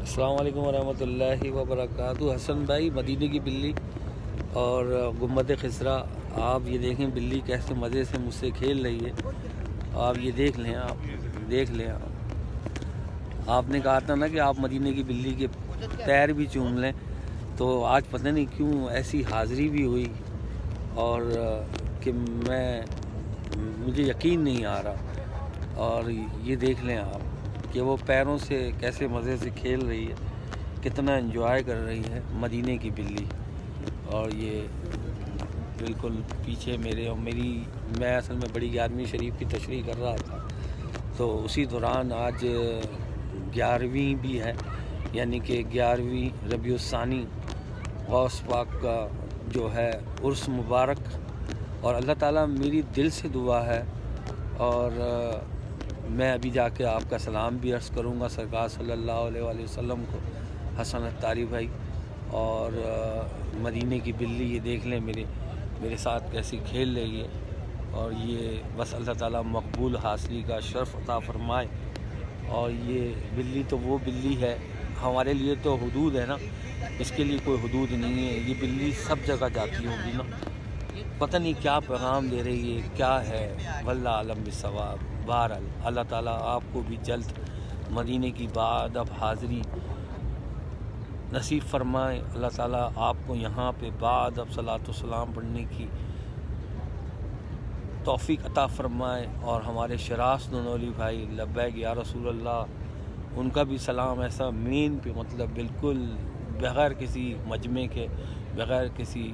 السلام علیکم ورحمۃ اللہ وبرکاتہ۔ حسن بھائی، مدینے کی بلی اور گنبد خضرا، آپ یہ دیکھیں بلی کیسے مزے سے مجھ سے کھیل رہی ہے۔ آپ یہ دیکھ لیں آپ نے کہا تھا نا کہ آپ مدینے کی بلی کے پیر بھی چوم لیں، تو آج پتہ نہیں کیوں ایسی حاضری بھی ہوئی اور کہ مجھے یقین نہیں آ رہا۔ اور یہ دیکھ لیں آپ کہ وہ پیروں سے کیسے مزے سے کھیل رہی ہے، کتنا انجوائے کر رہی ہے مدینے کی بلی۔ اور یہ بالکل پیچھے میں اصل میں بڑی 11ویں شریف کی تشریح کر رہا تھا، تو اسی دوران آج 11ویں بھی ہے، یعنی کہ 11ویں ربیع الثانی غوث پاک کا جو ہے عرس مبارک۔ اور اللہ تعالیٰ میری دل سے دعا ہے، اور میں ابھی جا کے آپ کا سلام بھی عرض کروں گا سرکار صلی اللہ علیہ وآلہ وسلم کو، حسن اتاری بھائی۔ اور مدینے کی بلی یہ دیکھ لیں میرے ساتھ کیسی کھیل رہی ہے، اور یہ بس اللہ تعالیٰ مقبول حاصلی کا شرف عطا فرمائے۔ اور یہ بلی تو وہ بلی ہے، ہمارے لیے تو حدود ہے نا، اس کے لیے کوئی حدود نہیں ہے۔ یہ بلی سب جگہ جاتی ہوگی نا، پتہ نہیں کیا پیغام دے رہی ہے، کیا ہے، واللہ عالم بالصواب۔ بہرحال اللہ تعالیٰ آپ کو بھی جلد مدینے کی بادب حاضری نصیب فرمائے۔ اللہ تعالیٰ آپ کو یہاں پہ بادب صلاۃ و سلام پڑھنے کی توفیق عطا فرمائے۔ اور ہمارے شراس ننولی بھائی، لبیک یا رسول اللہ، ان کا بھی سلام ایسا مین پہ، مطلب بالکل بغیر کسی مجمع کے، بغیر کسی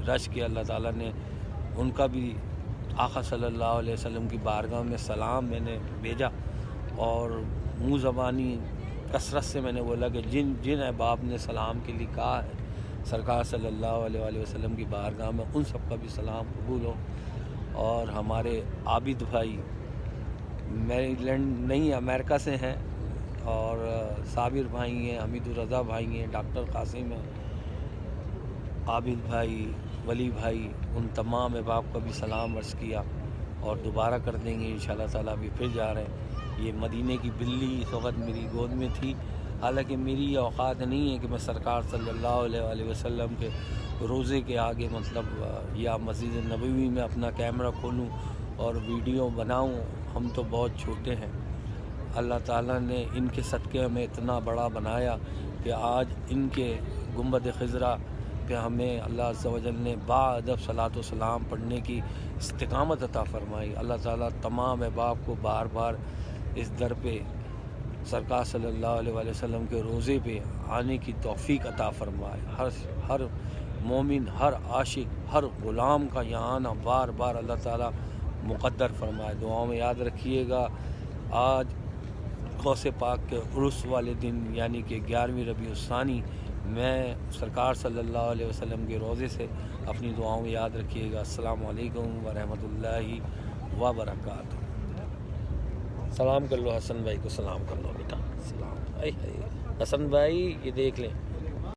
رش کے اللہ تعالیٰ نے ان کا بھی آقا صلی اللہ علیہ وسلم کی بارگاہ میں سلام میں نے بھیجا، اور منہ زبانی کثرت سے میں نے بولا کہ جن احباب نے سلام کے لیے کہا ہے سرکار صلی اللہ علیہ وآلہ وسلم کی بارگاہ میں، ان سب کا بھی سلام قبول ہو۔ اور ہمارے عابد بھائی میریلینڈ نہیں، امریکہ سے ہیں، اور صابر بھائی ہیں، حمید الرضا بھائی ہیں، ڈاکٹر قاسم ہیں، عابد بھائی، ولی بھائی، ان تمام احباب کا بھی سلام عرض کیا، اور دوبارہ کر دیں گے انشاءاللہ تعالیٰ۔ بھی پھر جا رہے ہیں۔ یہ مدینے کی بلی اس وقت میری گود میں تھی، حالانکہ میری یہ اوقات نہیں ہے کہ میں سرکار صلی اللہ علیہ وآلہ وسلم کے روزے کے آگے مطلب یا مسجد نبوی میں اپنا کیمرہ کھولوں اور ویڈیو بناؤں، ہم تو بہت چھوٹے ہیں۔ اللہ تعالیٰ نے ان کے صدقے ہمیں اتنا بڑا بنایا کہ آج ان کے گنبد خضرا پہ ہمیں اللہ عز و جل نے باادب صلاۃ و سلام پڑھنے کی استقامت عطا فرمائی۔ اللہ تعالیٰ تمام احباب کو بار بار اس در پہ سرکار صلی اللہ علیہ وآلہ وسلم کے روزے پہ آنے کی توفیق عطا فرمائے۔ ہر مومن، ہر عاشق، ہر غلام کا یہاں آنا بار بار اللہ تعالیٰ مقدر فرمائے۔ دعاؤں میں یاد رکھیے گا، آج غوث پاک کے عرس والے دن یعنی کہ 11ویں ربیع الثانی، میں سرکار صلی اللہ علیہ وسلم کے روزے سے اپنی دعاؤں میں یاد رکھیے گا۔ السلام علیکم ورحمۃ اللہ وبرکاتہ۔ سلام کر لو حسن بھائی کو، سلام کر لو بیٹا، سلام۔ حسن بھائی یہ دیکھ لیں۔